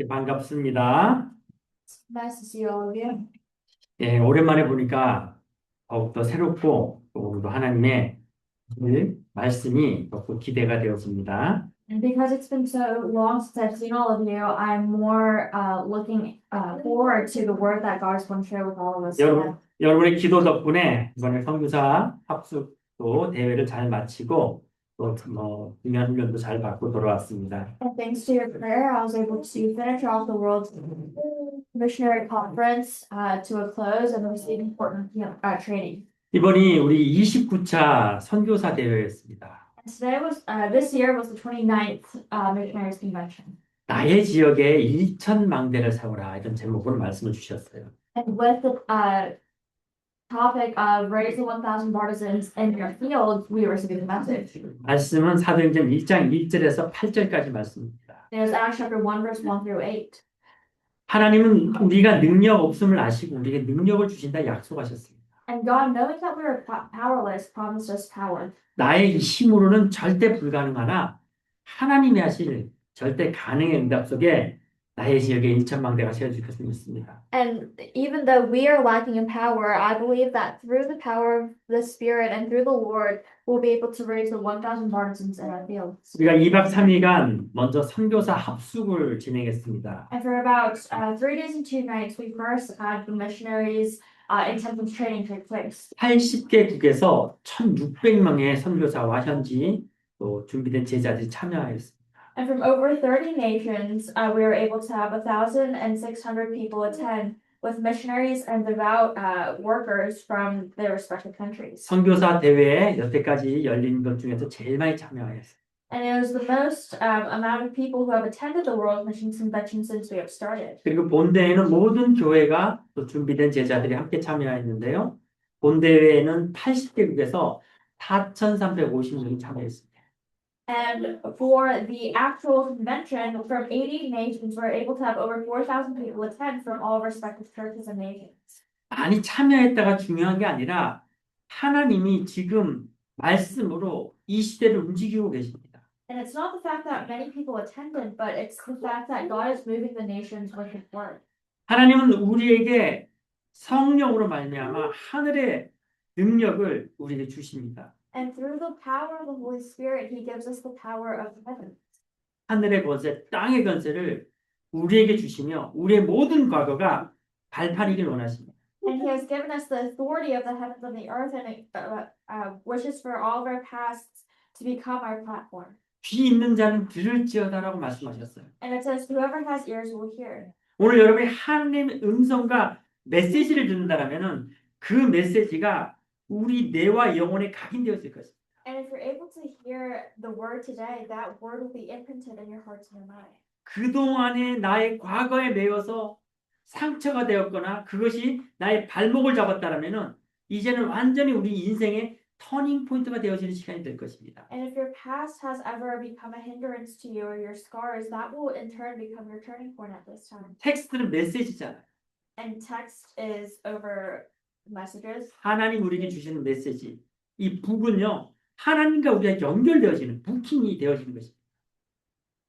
예, 반갑습니다. Nice to see all of you. 예, 오랜만에 보니까 더욱더 새롭고 또 오늘도 하나님의 말씀이 더욱 기대가 되었습니다. And because it's been so long since I've seen all of you, I'm more looking forward to the word that God is going to share with all of us today. 여러분의 기도 덕분에 이번에 선교사 합숙도 대회를 잘 마치고 또 중요한 훈련도 잘 받고 돌아왔습니다. And thanks to your prayer, I was able to finish off the World Missionary Conference to a close and receive important training. 이번이 우리 29차 선교사 대회였습니다. And today was this year was the 29th Missionaries Convention. 나의 지역에 1,000망대를 세우라 이런 제목으로 말씀을 주셨어요. And with the topic of raising 1,000 partisans in your field, we received the message. 말씀은 사도행전 1장 1절에서 8절까지 말씀입니다. There's Acts chapter 1, verse 1 through 8. 하나님은 우리가 능력 없음을 아시고 우리에게 능력을 주신다 약속하셨습니다. And God, knowing that we were powerless, promised us power. 나의 힘으로는 절대 불가능하나 하나님이 하실 절대 가능의 응답 속에 나의 지역에 1,000망대가 세워질 것을 믿습니다. And even though we are lacking in power, I believe that through the power of the Spirit and through the Lord, we'll be able to raise the 1,000 partisans in our fields. 우리가 2박 3일간 먼저 선교사 합숙을 진행했습니다. And for about 3 days and 2 nights, we first had the missionaries intensive training take place. 80개국에서 1,600명의 선교사와 현지 또 준비된 제자들이 참여하였습니다. And from over 30 nations, we were able to have 1,600 people attend with missionaries and devout workers from their respective countries. 선교사 대회에 여태까지 열린 것 중에서 제일 많이 참여하였어요. And it was the most amount of people who have attended the World Mission Convention since we have started. 그리고 본대회는 모든 교회가 또 준비된 제자들이 함께 참여했는데요. 본대회에는 80개국에서 4,350명이 참여했습니다. And for the actual convention, from 80 nations, we're able to have over 4,000 people attend from all respective churches and nations. 많이 참여했다가 중요한 게 아니라 하나님이 지금 말씀으로 이 시대를 움직이고 계십니다. And it's not the fact that many people attended, but it's the fact that God is moving the nations with His word. 하나님은 우리에게 성령으로 말미암아 하늘의 능력을 우리에게 주십니다. And through the power of the Holy Spirit, He gives us the power of heaven. 하늘의 권세, 땅의 권세를 우리에게 주시며 우리의 모든 과거가 발판이길 원하십니다. And He has given us the authority of the heavens and the earth, and wishes for all of our pasts to become our platform. 귀 있는 자는 들을지어다라고 말씀하셨어요. And it says, whoever has ears will hear. 오늘 여러분이 하나님의 음성과 메시지를 듣는다라면은 그 메시지가 우리 뇌와 영혼에 각인되었을 것입니다. And if you're able to hear the word today, that word will be imprinted in your hearts and your mind. 그동안에 나의 과거에 매여서 상처가 되었거나 그것이 나의 발목을 잡았다라면은 이제는 완전히 우리 인생의 터닝 포인트가 되어지는 시간이 될 것입니다. And if your past has ever become a hindrance to you or your scars, that will in turn become your turning point at this time. 텍스트는 메시지잖아요. And text is over messages. 하나님 우리에게 주시는 메시지. 이 북은요. 하나님과 우리가 연결되어지는 부킹이 되어지는 것입니다.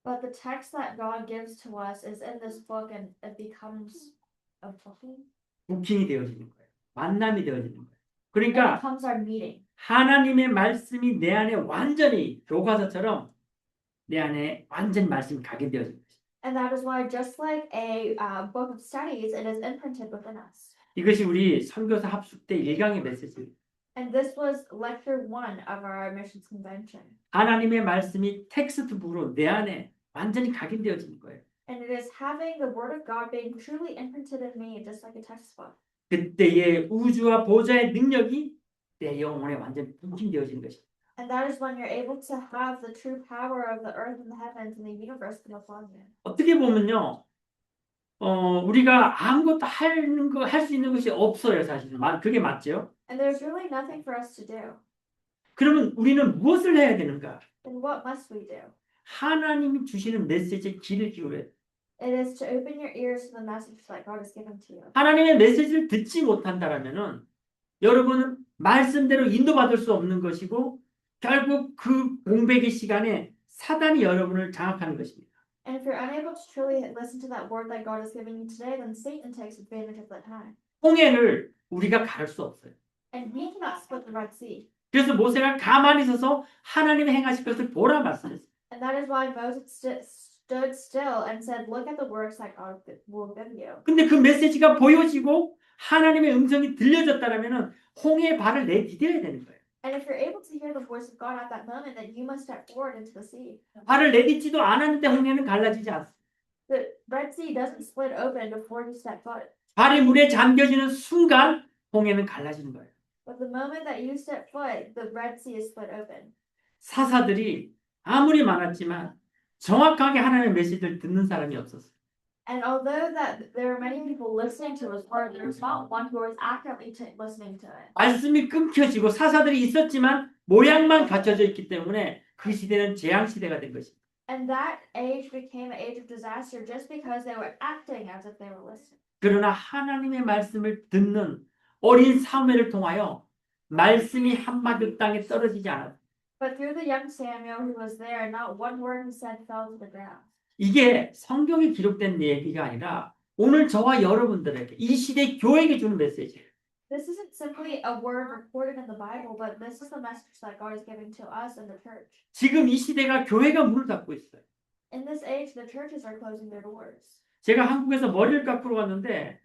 But the text that God gives to us is in this book, and it becomes a booking. 부킹이 되어지는 거예요. 만남이 되어지는 거예요. It 그러니까 becomes our meeting. 하나님의 말씀이 내 안에 완전히 교과서처럼 내 안에 완전히 말씀이 각인되어진 것입니다. And that is why, just like a book of studies, it is imprinted within us. 이것이 우리 선교사 합숙 때 1강의 메시지입니다. And this was lecture 1 of our missions convention. 하나님의 말씀이 텍스트북으로 내 안에 완전히 각인되어지는 거예요. And it is having the word of God being truly imprinted in me, just like a textbook. 그때의 우주와 보좌의 능력이 내 영혼에 완전히 부킹되어지는 것입니다. And that is when you're able to have the true power of the earth and the heavens and the universe come upon you. 어떻게 보면요, 우리가 아무것도 할 수 있는 것이 없어요, 사실은. 그게 맞죠? And there's really nothing for us to do. 그러면 우리는 무엇을 해야 되는가? Then what must we do? 하나님이 주시는 메시지에 귀를 기울여야 돼요. It is to open your ears to the message that God has given to you. 하나님의 메시지를 듣지 못한다라면은 여러분은 말씀대로 인도받을 수 없는 것이고 결국 그 공백의 시간에 사단이 여러분을 장악하는 것입니다. And if you're unable to truly listen to that word that God is giving you today, then Satan takes advantage of that time. 홍해를 우리가 가를 수 없어요. And we cannot split the Red Sea. 그래서 모세가 가만히 서서 하나님의 행하실 것을 보라 말씀했어요. And that is why Moses stood still and said, look at the works that God will give you. 근데 그 메시지가 보여지고 하나님의 음성이 들려졌다라면은 홍해에 발을 내디뎌야 되는 거예요. And if you're able to hear the voice of God at that moment, then you must step forward into the sea. 발을 내딛지도 않았는데 홍해는 갈라지지 않습니다. The Red Sea doesn't split open before you step foot. 발이 물에 잠겨지는 순간 홍해는 갈라지는 거예요. But the moment that you step foot, the Red Sea is split open. 사사들이 아무리 많았지만 정확하게 하나님의 메시지를 듣는 사람이 없었어요. And although that there are many people listening to his word, there's not one who is accurately listening to it. 말씀이 끊겨지고 사사들이 있었지만 모양만 갖춰져 있기 때문에 그 시대는 재앙 시대가 된 것입니다. And that age became an age of disaster just because they were acting as if they were listening. 그러나 하나님의 말씀을 듣는 어린 사무엘을 통하여 말씀이 한마디 땅에 떨어지지 않았어요. But through the young Samuel who was there, not one word he said fell to the ground. 이게 성경에 기록된 얘기가 아니라 오늘 저와 여러분들에게 이 시대 교회에게 주는 메시지예요. This isn't simply a word recorded in the Bible, but this is the message that God is giving to us in the church. 지금 이 시대가 교회가 문을 닫고 있어요. In this age, the churches are closing their doors. 제가 한국에서 머리를 깎으러 갔는데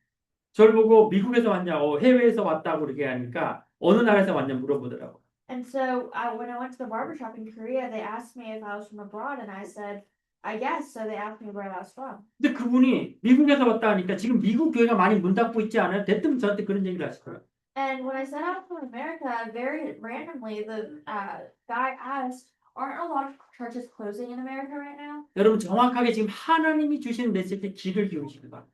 저를 보고 미국에서 왔냐고 해외에서 왔다고 그렇게 하니까 어느 나라에서 왔냐 물어보더라고요. And so when I went to the barbershop in Korea, they asked me if I was from abroad, and I said, I guess. So they asked me where I was from. 근데 그분이 미국에서 왔다 하니까 지금 미국 교회가 많이 문 닫고 있지 않아요? 대뜸 저한테 그런 얘기를 하시더라고요. And when I said I was from America, very randomly, the guy asked, aren't a lot of churches closing in America right now? 여러분 정확하게 지금 하나님이 주시는 메시지에 귀를 기울이시기 바랍니다.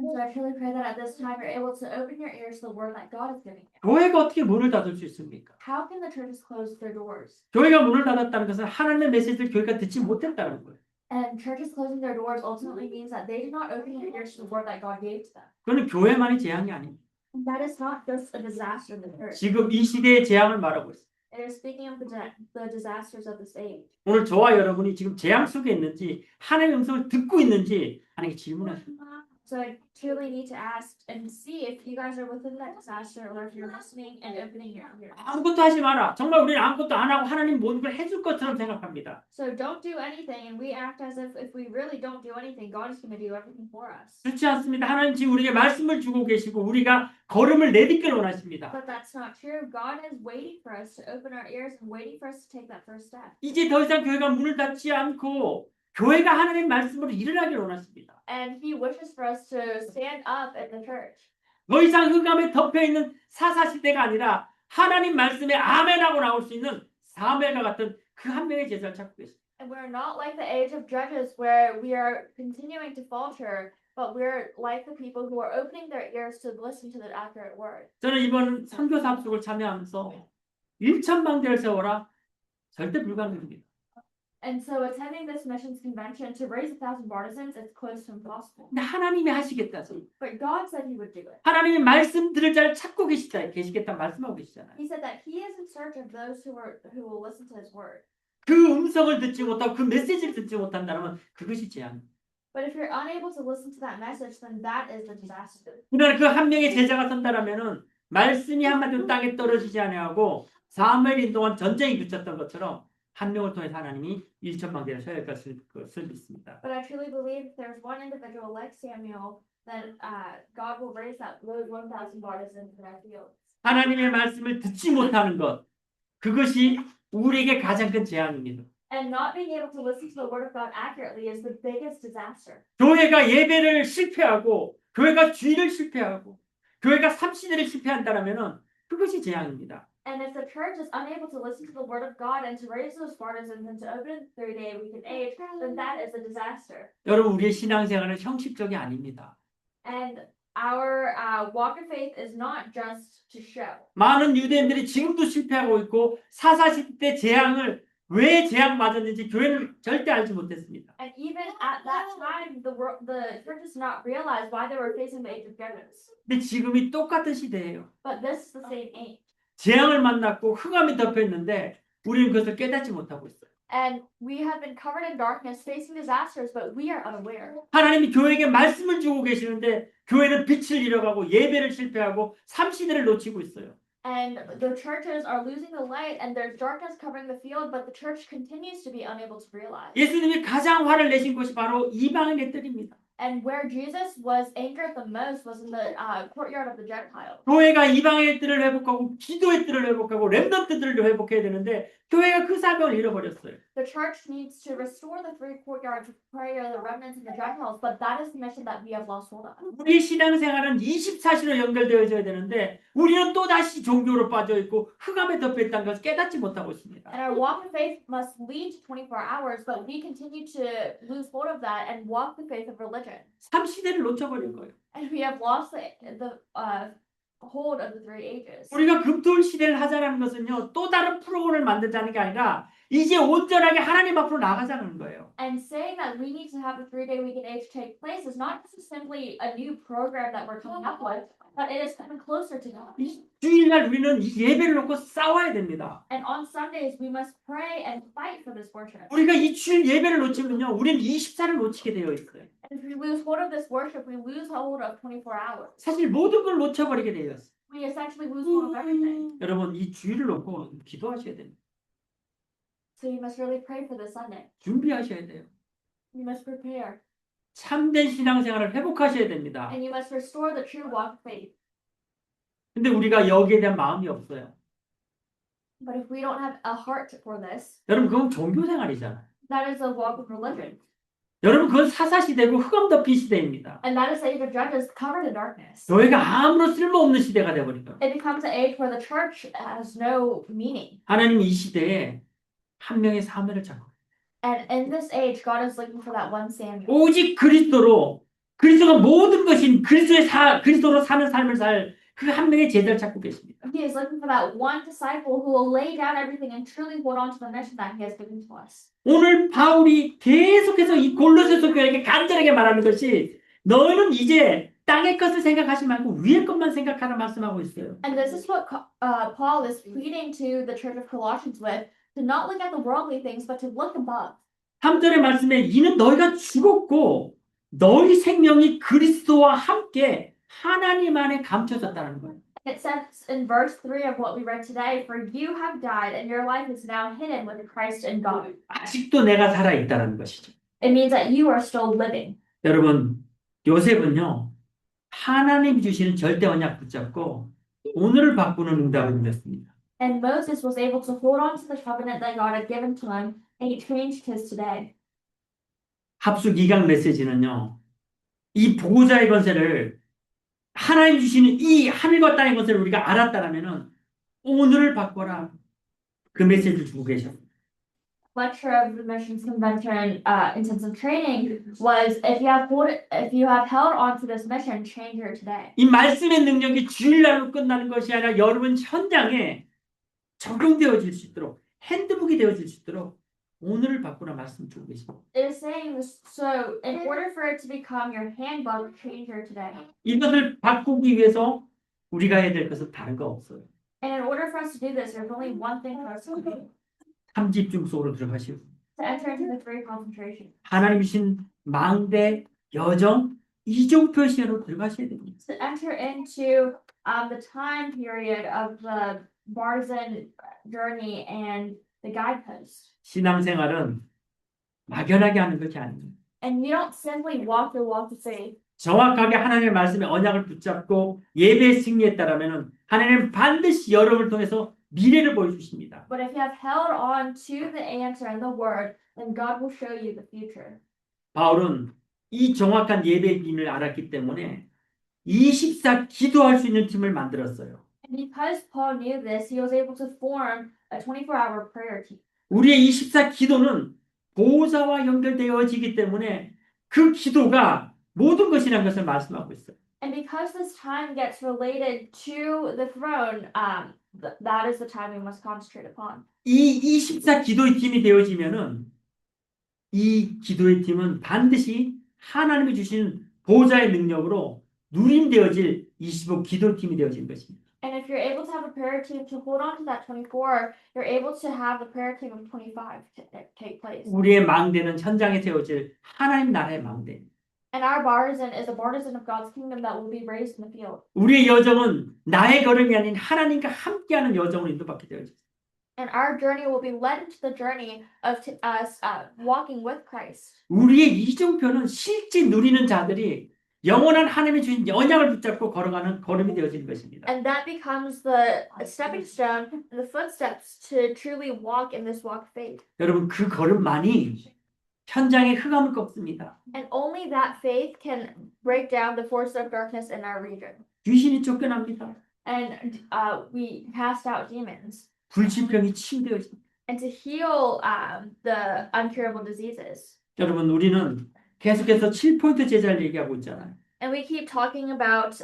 And so I truly pray that at this time you're able to open your ears to the word that God is giving you. 교회가 어떻게 문을 닫을 수 있습니까? How can the churches close their doors? 교회가 문을 닫았다는 것은 하나님의 메시지를 교회가 듣지 못했다는 거예요. And churches closing their doors ultimately means that they did not open their ears to the word that God gave to them. 그건 교회만이 재앙이 아닙니다. And that is not just a disaster in the church. 지금 이 시대의 재앙을 말하고 있어요. It is speaking of the disasters of this age. 오늘 저와 여러분이 지금 재앙 속에 있는지 하나님의 음성을 듣고 있는지 하나님께 질문하십니다. So I truly need to ask and see if you guys are within that disaster or if you're listening and opening your ears. 아무것도 하지 마라. 정말 우리는 아무것도 안 하고 하나님 모든 걸 해줄 것처럼 생각합니다. So don't do anything, and we act as if we really don't do anything, God is going to do everything for us. 그렇지 않습니다. 하나님 지금 우리에게 말씀을 주고 계시고 우리가 걸음을 내딛기를 원하십니다. But that's not true. God is waiting for us to open our ears and waiting for us to take that first step. 이제 더 이상 교회가 문을 닫지 않고 교회가 하나님의 말씀으로 일어나기를 원하십니다. And He wishes for us to stand up in the church. 더 이상 흑암에 덮여있는 사사시대가 아니라 하나님 말씀에 아멘하고 나올 수 있는 사무엘과 같은 그 한 명의 제자를 찾고 계십니다. And we're not like the age of Judges where we are continuing to falter, but we're like the people who are opening their ears to listen to the accurate word. 저는 이번 선교 사업속을 참여하면서 1,000망대를 세워라 절대 불가능합니다. And so attending this missions convention to raise 1,000 partisans is close to impossible. 근데 하나님이 하시겠다죠. But God said He would do it. 하나님이 말씀 들을 자를 찾고 계시겠다 말씀하고 계시잖아요. He said that He is in search of those who will listen to His word. 그 음성을 듣지 못하고 그 메시지를 듣지 못한다면 그것이 재앙입니다. But if you're unable to listen to that message, then that is the disaster. 그러나 그 한 명의 제자가 선다라면은 말씀이 한마디도 땅에 떨어지지 아니하고 사무엘인 동안 전쟁이 그쳤던 것처럼 한 명을 통해 하나님이 1,000망대를 세울 것을 믿습니다. But I truly believe if there's one individual like Samuel, then God will raise up those 1,000 partisans in our field. 하나님의 말씀을 듣지 못하는 것 그것이 우리에게 가장 큰 재앙입니다. And not being able to listen to the word of God accurately is the biggest disaster. 교회가 예배를 실패하고 교회가 주일을 실패하고 교회가 삼시대를 실패한다라면은 그것이 재앙입니다. And if the church is unable to listen to the word of God and to raise those partisans and to open 3-day weekend age, then that is a disaster. 여러분 우리의 신앙생활은 형식적이 아닙니다. And our walk of faith is not just to show. 많은 유대인들이 지금도 실패하고 있고 사사시대 재앙을 왜 재앙 맞았는지 교회는 절대 알지 못했습니다. And even at that time, the church does not realize why they were facing the age of Judges. 근데 지금이 똑같은 시대예요. But this is the same age. 재앙을 만났고 흑암이 덮여 있는데 우리는 그것을 깨닫지 못하고 있어요. And we have been covered in darkness, facing disasters, but we are unaware. 하나님이 교회에게 말씀을 주고 계시는데 교회는 빛을 잃어가고 예배를 실패하고 삼시대를 놓치고 있어요. And the churches are losing the light, and there's darkness covering the field, but the church continues to be unable to realize. 예수님이 가장 화를 내신 곳이 바로 이방인의 뜰입니다. And where Jesus was angered the most was in the courtyard of the Gentiles. 교회가 이방의 뜰을 회복하고 기도의 뜰을 회복하고 렘넌트들을 회복해야 되는데 교회가 그 사명을 잃어버렸어요. The church needs to restore the three courtyards of prayer, the remnants and the Gentiles, but that is the mission that we have lost hold of. 우리 신앙생활은 24시로 연결되어져야 되는데 우리는 또다시 종교로 빠져있고 흑암에 덮여있다는 것을 깨닫지 못하고 있습니다. And our walk of faith must lead to 24 hours, but we continue to lose hold of that and walk the faith of religion. 삼시대를 놓쳐버린 거예요. And we have lost the hold of the three ages. 우리가 금토일 시대를 하자는 것은요, 또 다른 프로그램을 만들자는 게 아니라 이제 온전하게 하나님 앞으로 나가자는 거예요. And saying that we need to have the 3-day weekend age take place is not just simply a new program that we're coming up with, but it is coming closer to God. 주일날 우리는 이 예배를 놓고 싸워야 됩니다. And on Sundays we must pray and fight for this worship. 우리가 이 주일 예배를 놓치면요, 우리는 24를 놓치게 되어 있어요. And if we lose hold of this worship, we lose hold of 24 hours. 사실 모든 걸 놓쳐버리게 되어 있어요. We essentially lose hold of everything. 여러분, 이 주일을 놓고 기도하셔야 됩니다. So you must really pray for this Sunday. 준비하셔야 돼요. You must prepare. 참된 신앙생활을 회복하셔야 됩니다. And you must restore the true walk of faith. 근데 우리가 여기에 대한 마음이 없어요. But if we don't have a heart for this, 여러분, 그건 종교생활이잖아요. that is a walk of religion. 여러분, 그건 사사시대고 흑암 덮인 시대입니다. And that is the age of judges covered in darkness. 교회가 아무런 쓸모없는 시대가 되어버린 거예요. It becomes an age where the church has no meaning. 하나님이 이 시대에 한 명의 사람을 찾고 And in this age, God is looking for that one Samuel. 오직 그리스도가 모든 것인 그리스도로 사는 삶을 살 그 한 명의 제자를 찾고 계십니다. He is looking for that one disciple who will lay down everything and truly hold on to the mission that He has given to us. 오늘 바울이 계속해서 이 골로새서 교회에게 간절하게 말하는 것이 너희는 이제 땅의 것을 생각하지 말고 위의 것만 생각하라 말씀하고 있어요. And this is what Paul is pleading to the church of Colossians with, to not look at the worldly things, but to look above. 3절의 말씀에 이는 너희가 죽었고 너희 생명이 그리스도와 함께 하나님 안에 감춰졌다는 거예요. It says in verse 3 of what we read today, for you have died and your life is now hidden with Christ in God. 아직도 내가 살아있다는 것이죠. It means that you are still living. 여러분, 요셉은요, 하나님이 주시는 절대 언약 붙잡고 오늘을 바꾸는 응답을 믿었습니다. And Moses was able to hold on to the covenant that God had given to him, and he changed his today. 합숙 2강 메시지는요, 이 보호자의 권세를 하나님 주시는 이 하늘과 땅의 권세를 우리가 알았다라면은 오늘을 바꿔라 그 메시지를 주고 계셨습니다. Lecture of the Missions Convention intensive training was if you have held on to this mission, change your today. 이 말씀의 능력이 주일날로 끝나는 것이 아니라 여러분 현장에 적용되어질 수 있도록 핸드북이 되어질 수 있도록 오늘을 바꾸라 말씀 주고 계십니다. It is saying this, so in order for it to become your handbook, change your today. 이것을 바꾸기 위해서 우리가 해야 될 것은 다른 거 없어요. And in order for us to do this, there's only one thing for us to do: 삼집중 속으로 들어가시고 to enter into the three concentration, 하나님 주신 망대, 여정, 이종표 시간으로 들어가셔야 됩니다. to enter into the time period of the partisan journey and the guidepost. 신앙생활은 막연하게 하는 것이 아닙니다. And you don't simply walk the walk of faith. 정확하게 하나님의 말씀에 언약을 붙잡고 예배에 승리했다라면 하나님은 반드시 여러분을 통해서 미래를 보여주십니다. But if you have held on to the answer and the word, then God will show you the future. 바울은 이 정확한 예배의 비밀을 알았기 때문에 24 기도할 수 있는 팀을 만들었어요. And because Paul knew this, he was able to form a 24-hour prayer team. 우리의 24 기도는 보호자와 연결되어지기 때문에 그 기도가 모든 것이라는 것을 말씀하고 있어요. And because this time gets related to the throne, that is the time we must concentrate upon. 이 24 기도의 팀이 되어지면은 이 기도의 팀은 반드시 하나님이 주신 보호자의 능력으로 누림되어질 25 기도팀이 되어진 것입니다. And if you're able to have a prayer team to hold on to that 24, you're able to have a prayer team of 25 to take place. 우리의 망대는 현장에 세워질 하나님 나라의 망대. And our partisan is a partisan of God's kingdom that will be raised in the field. 우리의 여정은 나의 걸음이 아닌 하나님과 함께하는 여정으로 인도받게 되어 있습니다. And our journey will be led into the journey of us walking with Christ. 우리의 이정표는 실제 누리는 자들이 영원한 하나님이 주신 언약을 붙잡고 걸어가는 걸음이 되어지는 것입니다. And that becomes the stepping stone, the footsteps to truly walk in this walk of faith. 여러분 그 걸음만이 현장에 흑암을 꺾습니다. And only that faith can break down the forces of darkness in our region. 귀신이 쫓겨납니다. And we cast out demons. 불치병이 치유되어집니다. And to heal the uncurable diseases. 여러분 우리는 계속해서 7포인트 제자를 얘기하고 있잖아요. And we keep talking about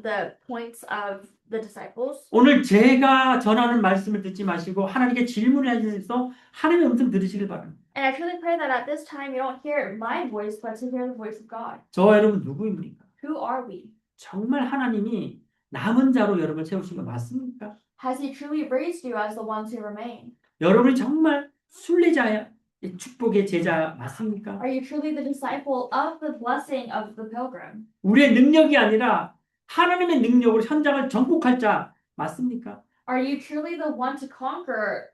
the points of the disciples. 오늘 제가 전하는 말씀을 듣지 마시고 하나님께 질문을 해주셔서 하나님의 음성 들으시길 바랍니다. And I truly pray that at this time you don't hear my voice, but to hear the voice of God. 저와 여러분 누구입니까? Who are we? 정말 하나님이 남은 자로 여러분을 세우신 거 맞습니까? Has He truly raised you as the ones who remain? 여러분이 정말 순례자의 축복의 제자 맞습니까? Are you truly the disciple of the blessing of the pilgrim? 우리의 능력이 아니라 하나님의 능력으로 현장을 정복할 자 맞습니까? Are you truly the one to conquer,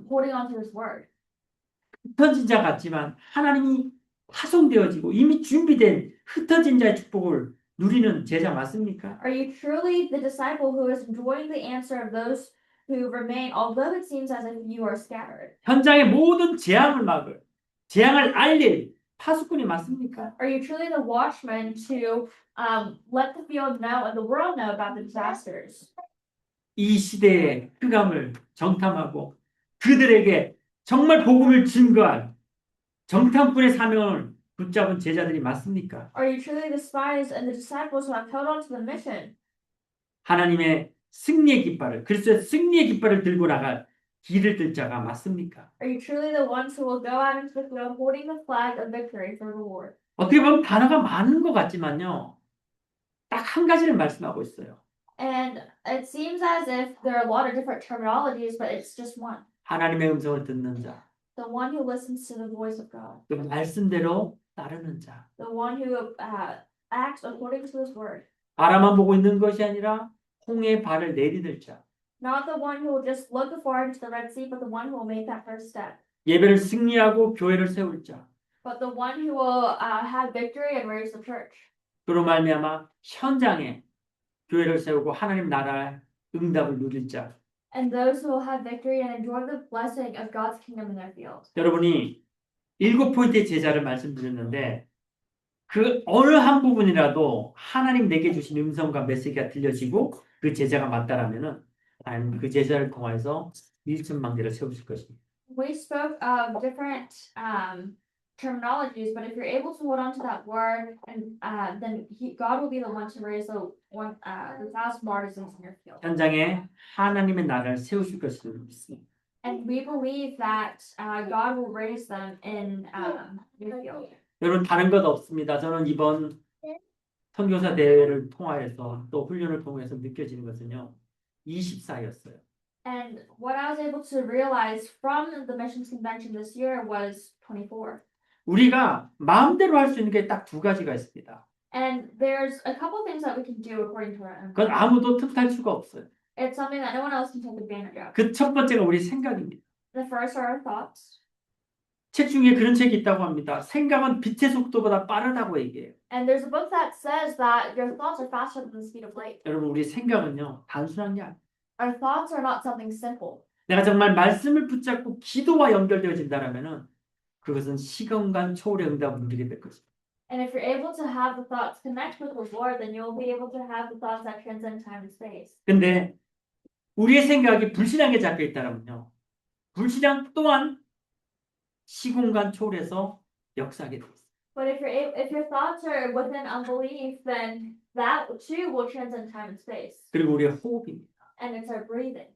holding on to His word? 흩어진 자 같지만 하나님이 파송되어지고 이미 준비된 흩어진 자의 축복을 누리는 제자 맞습니까? Are you truly the disciple who is enjoying the answer of those who remain, although it seems as if you are scattered? 현장의 모든 재앙을 막을, 재앙을 알릴 파수꾼이 맞습니까? Are you truly the watchman to let the field know and the world know about the disasters? 이 시대의 흑암을 정탐하고 그들에게 정말 복음을 증거할 정탐꾼의 사명을 붙잡은 제자들이 맞습니까? Are you truly the spies and the disciples who have held on to the mission? 하나님의 승리의 깃발을 그리스도의 승리의 깃발을 들고 나갈 길을 들 자가 맞습니까? Are you truly the ones who will go out into the field holding the flag of victory for the Lord? 어떻게 보면 단어가 많은 것 같지만요. 딱 한 가지를 말씀하고 있어요. And it seems as if there are a lot of different terminologies, but it's just one. 하나님의 음성을 듣는 자, The one who listens to the voice of God. 그 말씀대로 따르는 자. The one who acts according to His word. 바라만 보고 있는 것이 아니라 홍해의 발을 내디딜 자. Not the one who will just look afar into the Red Sea, but the one who will make that first step. 예배를 승리하고 교회를 세울 자. But the one who will have victory and raise the church. 그로 말미암아 현장에 교회를 세우고 하나님 나라의 응답을 누릴 자. And those who will have victory and enjoy the blessing of God's kingdom in their field. 여러분이 7포인트의 제자를 말씀드렸는데 그 어느 한 부분이라도 하나님 내게 주신 음성과 메시지가 들려지고 그 제자가 맞다라면은 하나님 그 제자를 통해서 일천만대를 세우실 것입니다. We spoke of different terminologies, but if you're able to hold on to that word, and then God will be the one to raise the 1,000 partisans in your field. 현장에 하나님의 나라를 세우실 것을 믿습니다. And we believe that God will raise them in your field. 여러분 다른 것 없습니다. 저는 이번 선교사 대회를 통하여서 또 훈련을 통해서 느껴지는 것은요. 24였어요. And what I was able to realize from the missions convention this year was 24. 우리가 마음대로 할 수 있는 게 딱 2가지가 있습니다. And there's a couple things that we can do according to our own. 그건 아무도 틈탈 수가 없어요. It's something that no one else can take advantage of. 그 첫 번째가 우리 생각입니다. The first are our thoughts. 책 중에 그런 책이 있다고 합니다. 생각은 빛의 속도보다 빠르다고 얘기해요. And there's a book that says that your thoughts are faster than the speed of light. 여러분 우리 생각은요. 단순한 게 아니에요. Our thoughts are not something simple. 내가 정말 말씀을 붙잡고 기도와 연결되어진다면은 그것은 시공간 초월의 응답을 누리게 될 것입니다. And if you're able to have the thoughts connect with the Lord, then you'll be able to have the thoughts that transcend time and space. 근데 우리의 생각이 불신앙에 잡혀 있다면요. 불신앙 또한 시공간 초월해서 역사하게 됩니다. But if your thoughts are within unbelief, then that too will transcend time and space. 그리고 우리의 호흡입니다. And it's our breathing.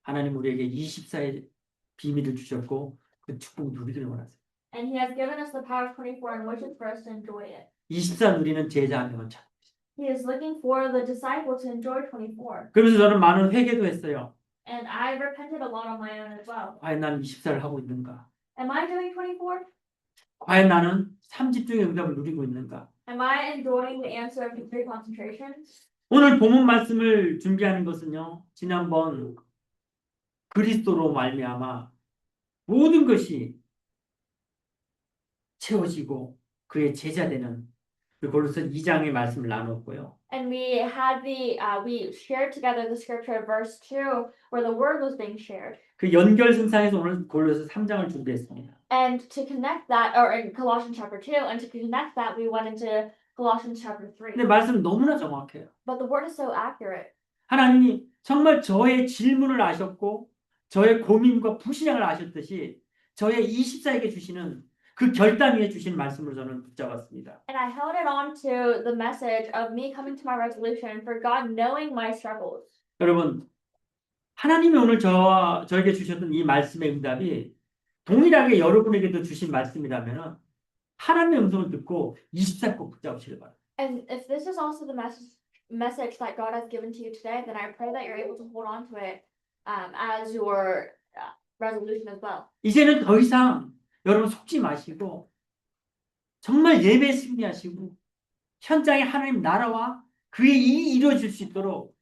하나님 우리에게 24의 비밀을 주셨고 그 축복 누리기를 원하세요. And He has given us the power of 24 and wishes for us to enjoy it. 24 누리는 제자 한 명을 찾고 있어요. He is looking for the disciple to enjoy 24. 그러면서 저는 많은 회개도 했어요. And I repented a lot on my own as well. 과연 나는 24를 하고 있는가? Am I doing 24? 과연 나는 3집중의 응답을 누리고 있는가? Am I enjoying the answer of degree concentration? 오늘 본문 말씀을 준비하는 것은요. 지난번 그리스도로 말미암아 모든 것이 채워지고 그의 제자 되는 그 골로새 2장의 말씀을 나눴고요. And we had we shared together the scripture of verse 2 where the word was being shared. 그 연결선상에서 오늘 골로새 3장을 준비했습니다. And to connect that, or in Colossians chapter 2, and to connect that, we went into Colossians chapter 3. 근데 말씀은 너무나 정확해요. But the word is so accurate. 하나님이 정말 저의 질문을 아셨고 저의 고민과 부신앙을 아셨듯이 저의 24에게 주시는 그 결단 위에 주신 말씀을 저는 붙잡았습니다. And I held it on to the message of me coming to my resolution for God knowing my struggles. 여러분, 하나님이 오늘 저에게 주셨던 이 말씀의 응답이 동일하게 여러분에게도 주신 말씀이라면 하나님의 음성을 듣고 24 꼭 붙잡으시길 바랍니다. And if this is also the message that God has given to you today, then I pray that you're able to hold on to it as your resolution as well. 이제는 더 이상 여러분 속지 마시고 정말 예배에 승리하시고 현장에 하나님 나라와 그의 일이 이루어질 수 있도록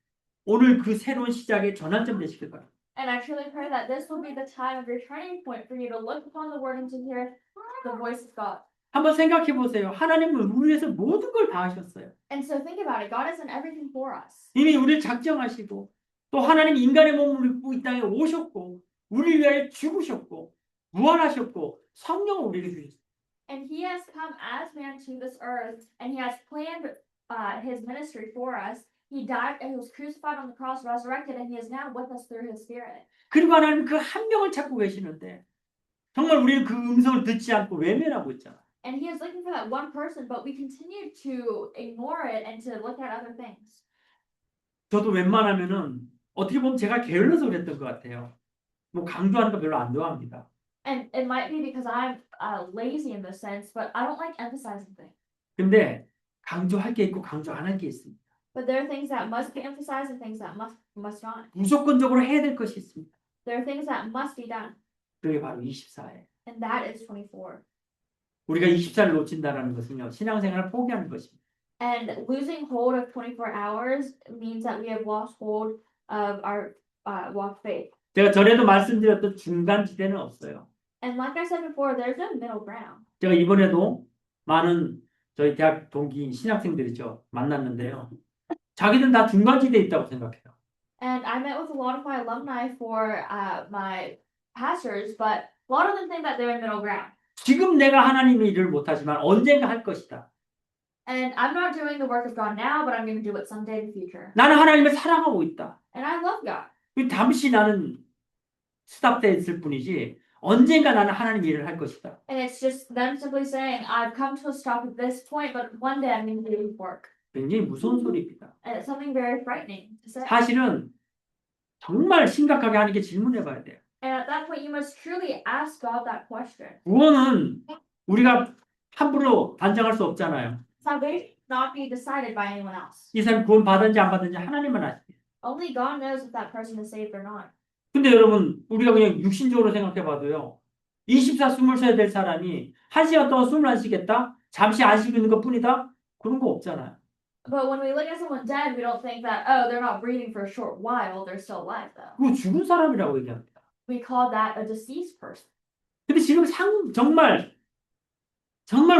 오늘 그 새로운 시작의 전환점 되시길 바랍니다. And I truly pray that this will be the time of your turning point for you to look upon the word and to hear the voice of God. 한번 생각해 보세요. 하나님은 우리 위해서 모든 걸 다 하셨어요. And so think about it. God has done everything for us. 이미 우리를 작정하시고 또 하나님 인간의 몸을 입고 이 땅에 오셨고 우리를 위하여 죽으셨고 부활하셨고 성령을 우리에게 주셨어요. And he has come as man to this earth, and he has planned his ministry for us. He died and he was crucified on the cross, resurrected, and he is now with us through his spirit. 그리고 하나님 그 한 명을 찾고 계시는데 정말 우리는 그 음성을 듣지 않고 외면하고 있잖아요. And he is looking for that one person, but we continue to ignore it and to look at other things. 저도 웬만하면은 어떻게 보면 제가 게을러서 그랬던 것 같아요. 뭐 강조하는 거 별로 안 좋아합니다. And it might be because I'm lazy in this sense, but I don't like emphasizing things. 근데 강조할 게 있고 강조 안 할 게 있습니다. But there are things that must be emphasized and things that must not. 무조건적으로 해야 될 것이 있습니다. There are things that must be done, 그게 바로 24예요. and that is 24. 우리가 24를 놓친다는 것은요. 신앙생활을 포기하는 것입니다. And losing hold of 24 hours means that we have lost hold of our walk faith. 제가 전에도 말씀드렸던 중간지대는 없어요. And like I said before, there's no middle ground. 제가 이번에도 많은 저희 대학 동기 신학생들이죠. 만났는데요. 자기들은 다 중간지대에 있다고 생각해요. And I met with a lot of my alumni for my pastors, but a lot of them think that they're in middle ground. 지금 내가 하나님의 일을 못하지만 언젠가 할 것이다. And I'm not doing the work of God now, but I'm going to do it someday in the future. 나는 하나님을 사랑하고 있다. And I love God. 잠시 나는 스탑돼 있을 뿐이지 언젠가 나는 하나님 일을 할 것이다. And it's just them simply saying, I've come to a stop at this point, but one day I'm going to do His work. 굉장히 무서운 소리입니다. And it's something very frightening to say. 사실은 정말 심각하게 하는 게 질문해 봐야 돼요. And at that point, you must truly ask God that question. 구원은 우리가 함부로 단정할 수 없잖아요. Salvation cannot be decided by anyone else. 이 사람이 구원 받았는지 안 받았는지 하나님만 아십니다. Only God knows if that person is saved or not. 근데 여러분 우리가 그냥 육신적으로 생각해 봐도요. 24 숨을 쉬어야 될 사람이 1시간 동안 숨을 안 쉬겠다? 잠시 안 쉬고 있는 것 뿐이다? 그런 거 없잖아요. But when we look at someone dead, we don't think that, oh, they're not breathing for a short while, they're still alive though. 그거 죽은 사람이라고 얘기합니다. We call that a deceased person. 근데 지금 정말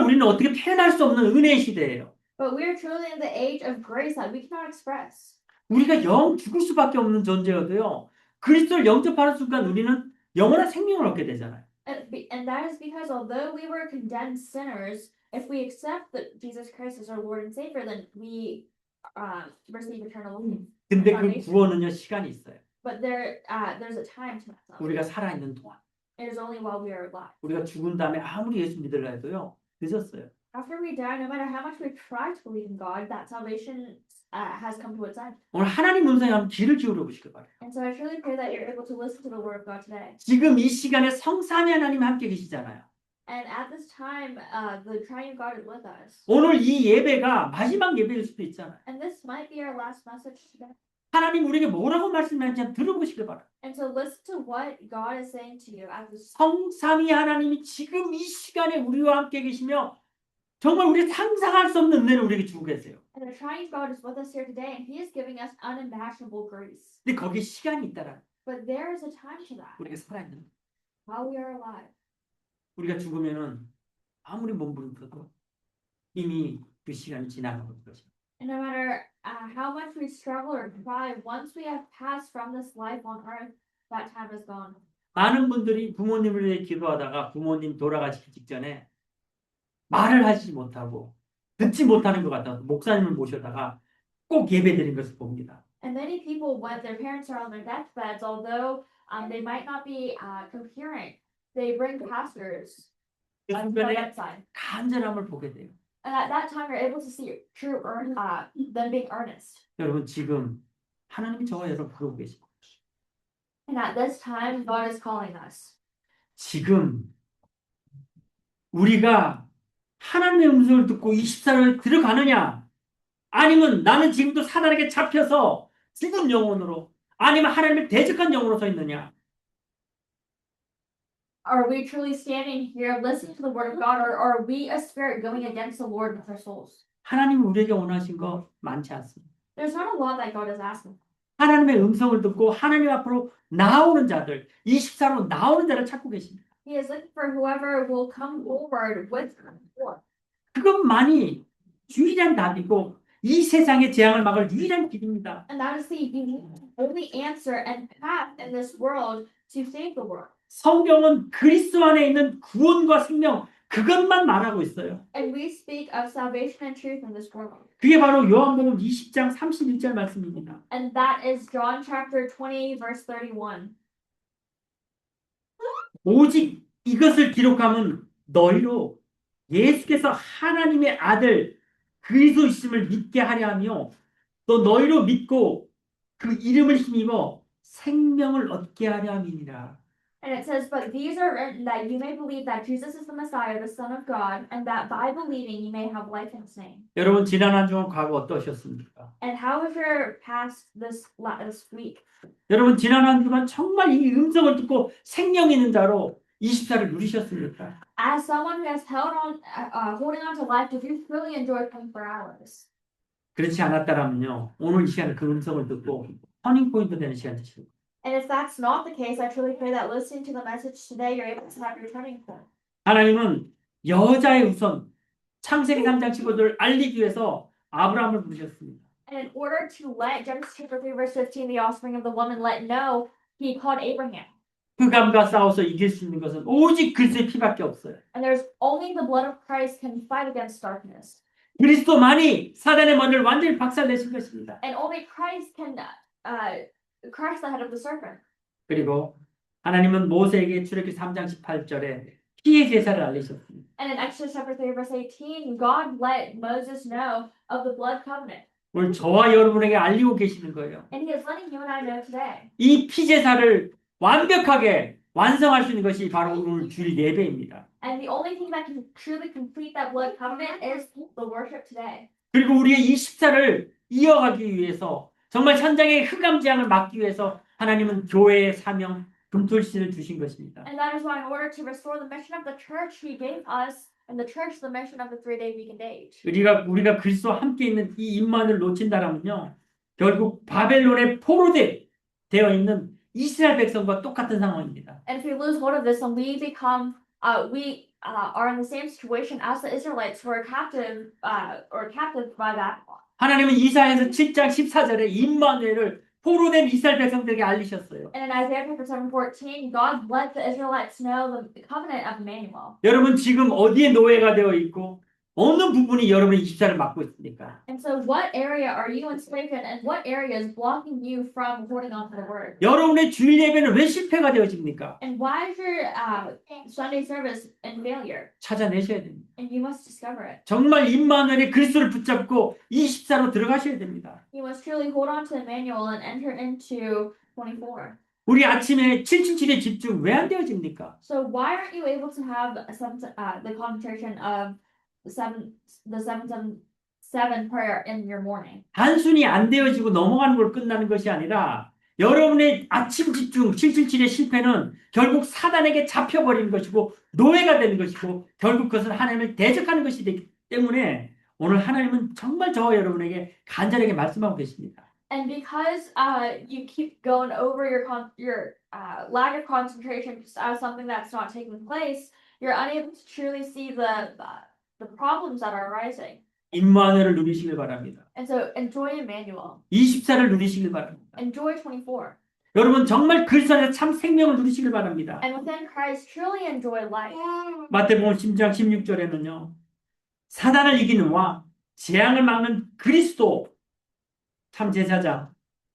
우리는 어떻게 표현할 수 없는 은혜의 시대예요. But we are truly in the age of grace that we cannot express. 우리가 영 죽을 수밖에 없는 존재여도요. 그리스도를 영접하는 순간 우리는 영원한 생명을 얻게 되잖아요. And that is because although we were condemned sinners, if we accept that Jesus Christ is our Lord and Savior, then we receive eternal life. 근데 그 구원은요 시간이 있어요. But there's a time to that. 우리가 살아있는 동안. It is only while we are alive. 우리가 죽은 다음에 아무리 예수 믿으려 해도요 늦었어요. After we die, no matter how much we try to believe in God, that salvation has come to its end. 오늘 하나님 음성에 한번 귀를 기울여 보시길 바래요. And so I truly pray that you're able to listen to the word of God today. 지금 이 시간에 성삼위 하나님 함께 계시잖아요. And at this time, the triune God is with us. 오늘 이 예배가 마지막 예배일 수도 있잖아요. And this might be our last message today. 하나님 우리에게 뭐라고 말씀하는지 한번 들어보시길 바랍니다. And so listen to what God is saying to you at this. 성삼위 하나님이 지금 이 시간에 우리와 함께 계시며 정말 우리 상상할 수 없는 은혜를 우리에게 주고 계세요. And the triune God is with us here today, and He is giving us unimaginable grace. 근데 거기에 시간이 있다라. But there is a time to that. 우리가 살아있는 While we are alive. 우리가 죽으면은 아무리 몸부림쳐도 이미 그 시간이 지나가고 있는 것입니다. And no matter how much we struggle or try, once we have passed from this life on earth, that time is gone. 많은 분들이 부모님을 위해 기도하다가 부모님 돌아가시기 직전에 말을 하지 못하고 듣지 못하는 것 같아서 목사님을 모셔다가 꼭 예배드린 것을 봅니다. And many people, when their parents are on their deathbeds, although they might not be coherent, they bring pastors 그 to the 순간에 bedside. 간절함을 보게 돼요. And at that time, you're able to see true them being earnest. 여러분 지금 하나님이 저와 여러분 부르고 계십니다. And at this time, God is calling us. 지금 우리가 하나님의 음성을 듣고 24를 들어가느냐 아니면 나는 지금도 사단에게 잡혀서 죽은 영혼으로 아니면 하나님을 대적한 영혼으로 서 있느냐. Are we truly standing here listening to the word of God, or are we a spirit going against the Lord with our souls? 하나님이 우리에게 원하신 거 많지 않습니다. There's not a lot that God is asking. 하나님의 음성을 듣고 하나님 앞으로 나오는 자들 24로 나오는 자를 찾고 계십니다. He is looking for whoever will come forward with him. 그것만이 유일한 답이고 이 세상의 재앙을 막을 유일한 길입니다. And that is the only answer and path in this world to save the world. 성경은 그리스도 안에 있는 구원과 생명 그것만 말하고 있어요. And we speak of salvation and truth in this world. 그게 바로 요한복음 20장 31절 말씀입니다. And that is John chapter 20, verse 31. 오직 이것을 기록함은 너희로 예수께서 하나님의 아들 그리스도이심을 믿게 하려 하며 또 너희로 믿고 그 이름을 힘입어 생명을 얻게 하려 함이니라. And it says, but these are written that you may believe that Jesus is the Messiah, the Son of God, and that by believing you may have life in His name. 여러분 지난 한 주간 과거 어떠셨습니까? And how has your past this week? 여러분 지난 한 주간 정말 이 음성을 듣고 생명 있는 자로 24를 누리셨습니까? As someone who has holding on to life, did you truly enjoy 24 hours? 그렇지 않았다라면요 오늘 이 시간에 그 음성을 듣고 터닝 포인트 되는 시간 되시고 And if that's not the case, I truly pray that listening to the message today, you're able to have your turning point. 하나님은 여자의 우선 창세기 3장 15절을 알리기 위해서 아브라함을 부르셨습니다. And in order to let Genesis chapter 3 verse 15, the offspring of the woman, let know, He called Abraham. 흑암과 싸워서 이길 수 있는 것은 오직 그리스도의 피밖에 없어요. And there's only the blood of Christ can fight against darkness. 그리스도만이 사단의 머리를 완전히 박살내신 것입니다. And only Christ can crush the head of the serpent. 그리고 하나님은 모세에게 출애굽기 3장 18절에 피의 제사를 알리셨습니다. And in Exodus chapter 3 verse 18, God let Moses know of the blood covenant. 오늘 저와 여러분에게 알리고 계시는 거예요. And He is letting you and I know today. 이 피제사를 완벽하게 완성할 수 있는 것이 바로 오늘 주일 예배입니다. And the only thing that can truly complete that blood covenant is the worship today. 그리고 우리의 이 식사를 이어가기 위해서 정말 현장의 흑암 재앙을 막기 위해서 하나님은 교회의 사명 금토일신을 주신 것입니다. And that is why in order to restore the mission of the church, He gave us and the church the mission of the 3-day weekend age. 우리가 그리스도와 함께 있는 이 임만을 놓친다라면요 결국 바벨론의 포로되 되어 있는 이스라엘 백성과 똑같은 상황입니다. And if we lose hold of this, then we become are in the same situation as the Israelites who are captive by Babylon. 하나님은 이사야서 7장 14절에 임마누엘을 포로된 이스라엘 백성들에게 알리셨어요. And in Isaiah chapter 7:14, God let the Israelites know the covenant of Emmanuel. 여러분 지금 어디에 노예가 되어 있고 어느 부분이 여러분의 24를 막고 있습니까? And so what area are you enslaved in, and what area is blocking you from holding on to the word? 여러분의 주일 예배는 왜 실패가 되어집니까? And why is your Sunday service in failure? 찾아내셔야 됩니다. And you must discover it. 정말 임마누엘의 그리스도를 붙잡고 24로 들어가셔야 됩니다. You must truly hold on to Emmanuel and enter into 24. 우리 아침에 777에 집중 왜 안 되어집니까? So why aren't you able to have the concentration of the 777 prayer in your morning? 단순히 안 되어지고 넘어가는 걸 끝나는 것이 아니라 여러분의 아침 집중 777의 실패는 결국 사단에게 잡혀버리는 것이고 노예가 되는 것이고 결국 그것은 하나님을 대적하는 것이 되기 때문에 오늘 하나님은 정말 저와 여러분에게 간절하게 말씀하고 계십니다. And because you keep going over your lack of concentration just as something that's not taking place, you're unable to truly see the problems that are arising. 임마누엘을 누리시길 바랍니다. And so enjoy Emmanuel, 24를 누리시길 바랍니다. enjoy 24, 여러분 정말 그리스도 안에서 참 생명을 누리시길 바랍니다. and within Christ truly enjoy life. 마태복음 10장 16절에는요. 사단을 이기는 와 재앙을 막는 그리스도 참 제사장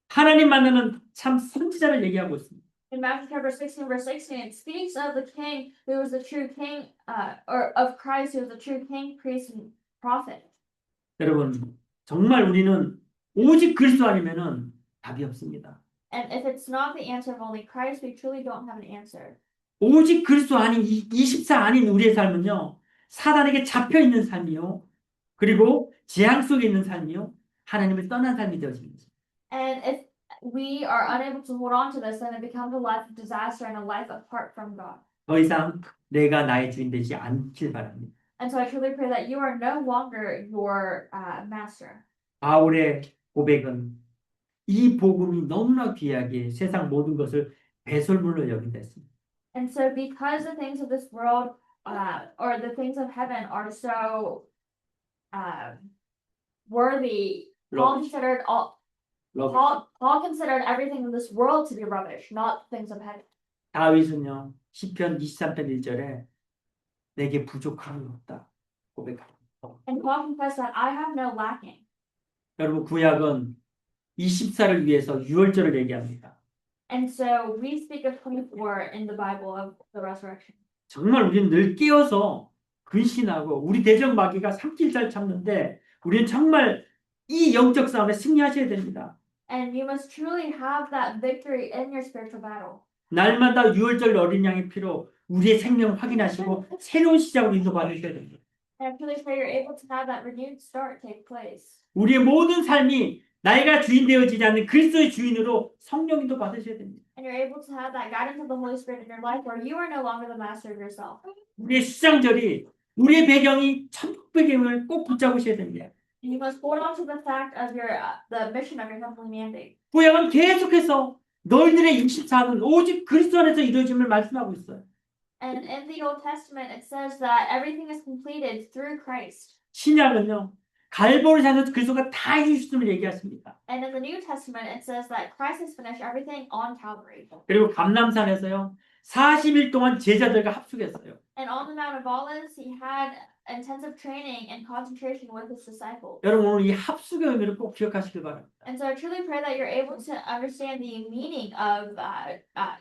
하나님 만나는 참 선지자를 얘기하고 있습니다. In Matthew chapter 16, verse 16, it speaks of the king who was the true king, or of Christ who was the true king, priest, and prophet. 여러분 정말 우리는 오직 그리스도 아니면은 답이 없습니다. And if it's not the answer of only Christ, we truly don't have an answer. 오직 그리스도 아닌 24 아닌 우리의 삶은요. 사단에게 잡혀 있는 삶이요. 그리고 재앙 속에 있는 삶이요. 하나님을 떠난 삶이 되어집니다. And if we are unable to hold on to this, then it becomes a life of disaster and a life apart from God. 더 이상 내가 나의 주인 되지 않길 바랍니다. And so I truly pray that you are no longer your master. 바울의 고백은 이 복음이 너무나 귀하게 세상 모든 것을 배설물로 여긴다 했습니다. And so because the things of this world or the things of heaven are so worthy, Paul considered Paul considered everything in this world to be rubbish, not things of heaven. 다윗은요. 시편 23편 1절에 내게 부족함이 없다 고백합니다. And Paul confessed that I have no lacking. 여러분 구약은 24를 위해서 유월절을 얘기합니다. And so we speak of 24 in the Bible of the resurrection. 정말 우리는 늘 깨어서 근신하고 우리 대적 마귀가 삼킬 잘 참는데 우리는 정말 이 영적 싸움에 승리하셔야 됩니다. And you must truly have that victory in your spiritual battle. 날마다 유월절 어린 양의 피로 우리의 생명을 확인하시고 새로운 시작으로 인도받으셔야 됩니다. And I truly pray you're able to have that renewed start take place. 우리의 모든 삶이 나이가 주인 되어지지 않는 그리스도의 주인으로 성령 인도 받으셔야 됩니다. And you're able to have that guidance of the Holy Spirit in your life where you are no longer the master of yourself. 우리의 수장절이 우리의 배경이 천국 배경을 꼭 붙잡으셔야 됩니다. And you must hold on to the fact of your the mission of your heavenly mandate. 구약은 계속해서 너희들의 24는 오직 그리스도 안에서 이루어짐을 말씀하고 있어요. And in the Old Testament it says that everything is completed through Christ. 신약은요. 갈보리산에서 그리스도가 다 해주셨음을 얘기하십니다. And in the New Testament it says that Christ has finished everything on Calvary. 그리고 감람산에서요. 40일 동안 제자들과 합숙했어요. And on the Mount of Olives he had intensive training and concentration with his disciples. 여러분 오늘 이 합숙의 의미를 꼭 기억하시길 바랍니다. And so I truly pray that you're able to understand the meaning of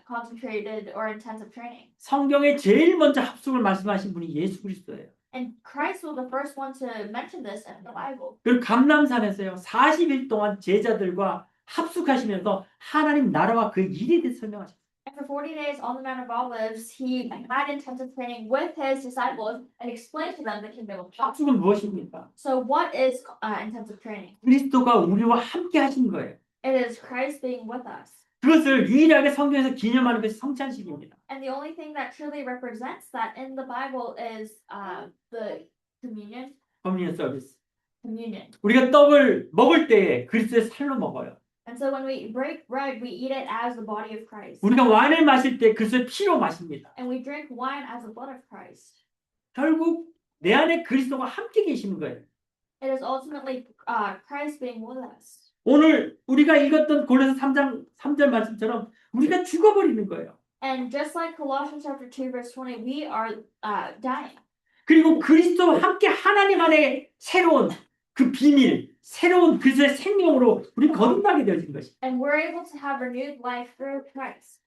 concentrated or intensive training. 성경에 제일 먼저 합숙을 말씀하신 분이 예수 그리스도예요. And Christ was the first one to mention this in the Bible. 그리고 감람산에서요. 40일 동안 제자들과 합숙하시면서 하나님 나라와 그 일에 대해서 설명하셨어요. And for 40 days on the Mount of Olives, he had intensive training with his disciples and explained to them the kingdom of God. 합숙은 무엇입니까? So what is intensive training? 그리스도가 우리와 함께 하신 거예요. It is Christ being with us. 그것을 유일하게 성경에서 기념하는 것이 성찬식입니다. And the only thing that truly represents that in the Bible is the communion. 커뮤니언 서비스. Communion. 우리가 떡을 먹을 때에 그리스도의 살로 먹어요. And so when we break bread, we eat it as the body of Christ. 우리가 와인을 마실 때 그리스도의 피로 마십니다. And we drink wine as the blood of Christ. 결국 내 안에 그리스도가 함께 계시는 거예요. It is ultimately Christ being with us. 오늘 우리가 읽었던 골로새 3장 3절 말씀처럼 우리가 죽어버리는 거예요. And just like Colossians chapter 2 verse 20, we are dying. 그리고 그리스도와 함께 하나님 안에 새로운 그 비밀, 새로운 그리스도의 생명으로 우리 거듭나게 되어진 것이. And we're able to have renewed life through Christ.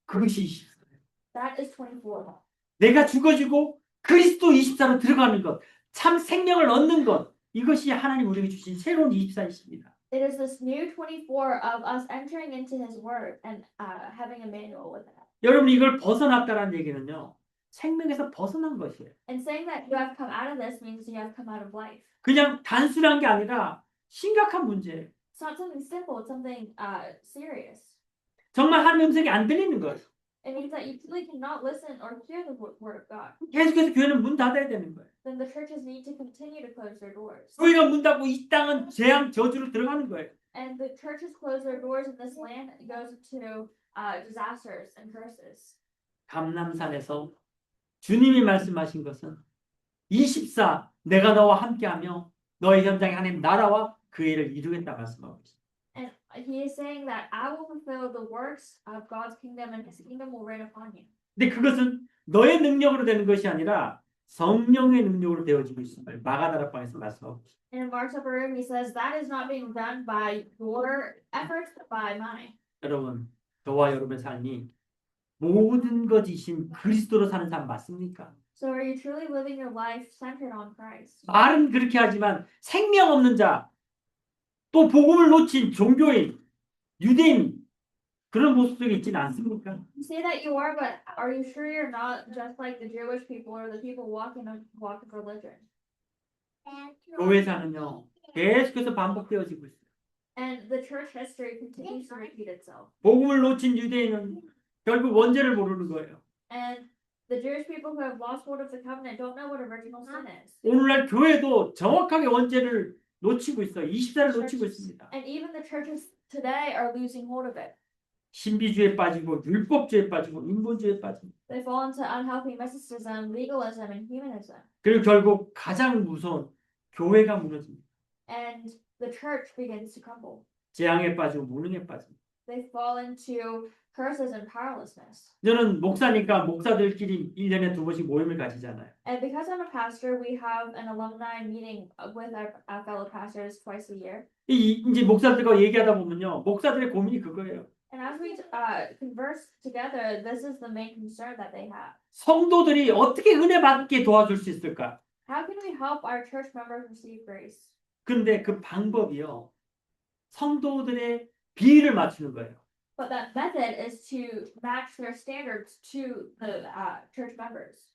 그것이 24예요. That is 24. 내가 죽어지고 그리스도 24로 들어가는 것, 참 생명을 얻는 것, 이것이 하나님 우리에게 주신 새로운 24이십니다. It is this new 24 of us entering into His Word and having a manual with it. 여러분 이걸 벗어났다는 얘기는요. 생명에서 벗어난 것이에요. And saying that you have come out of this means you have come out of life. 그냥 단순한 게 아니라 심각한 문제예요. It's not something simple, it's something serious. 정말 하나님의 음성이 안 들리는 거예요. It means that you truly cannot listen or hear the word of God. 계속해서 교회는 문 닫아야 되는 거예요. Then the churches need to continue to close their doors. 교회가 문 닫고 이 땅은 재앙 저주로 들어가는 거예요. And the churches close their doors and this land goes into disasters and curses. 감람산에서 주님이 말씀하신 것은 24 내가 너와 함께하며 너의 현장에 하나님 나라와 그 일을 이루겠다 말씀하고 있습니다. And he is saying that I will fulfill the works of God's kingdom and his kingdom will reign upon you. 근데 그것은 너의 능력으로 되는 것이 아니라 성령의 능력으로 되어지고 있음을 마가다락방에서 말씀하고 있습니다. And in Mark's upper room he says that is not being done by your efforts but by mine. 여러분 저와 여러분의 삶이 모든 것이신 그리스도로 사는 삶 맞습니까? So are you truly living your life centered on Christ? 말은 그렇게 하지만 생명 없는 자, 또 복음을 놓친 종교인, 유대인 그런 모습 속에 있지는 않습니까? You say that you are, but are you sure you're not just like the Jewish people or the people walking a walk of religion? 교회사는요 계속해서 반복되어지고 있어요. And the church history continues to repeat itself. 복음을 놓친 유대인은 결국 원죄를 모르는 거예요. And the Jewish people who have lost hold of the covenant don't know what original sin is. 오늘날 교회도 정확하게 원죄를 놓치고 있어요. 24를 놓치고 있습니다. And even the churches today are losing hold of it. 신비주의에 빠지고 율법주의에 빠지고 인본주의에 빠지고 They fall into unhealthy mysticism, legalism, and humanism. 그리고 결국 가장 무서운 교회가 무너집니다. And the church begins to crumble. 재앙에 빠지고 무능에 빠집니다. They fall into curses and powerlessness. 저는 목사니까 목사들끼리 1년에 2번씩 모임을 가지잖아요. And because I'm a pastor, we have an alumni meeting with our fellow pastors twice a year. 이제 목사들과 얘기하다 보면요. 목사들의 고민이 그거예요. And as we converse together, this is the main concern that they have. 성도들이 어떻게 은혜 받게 도와줄 수 있을까? How can we help our church members receive grace? 근데 그 방법이요. 성도들의 비위를 맞추는 거예요. But that method is to match their standards to the church members.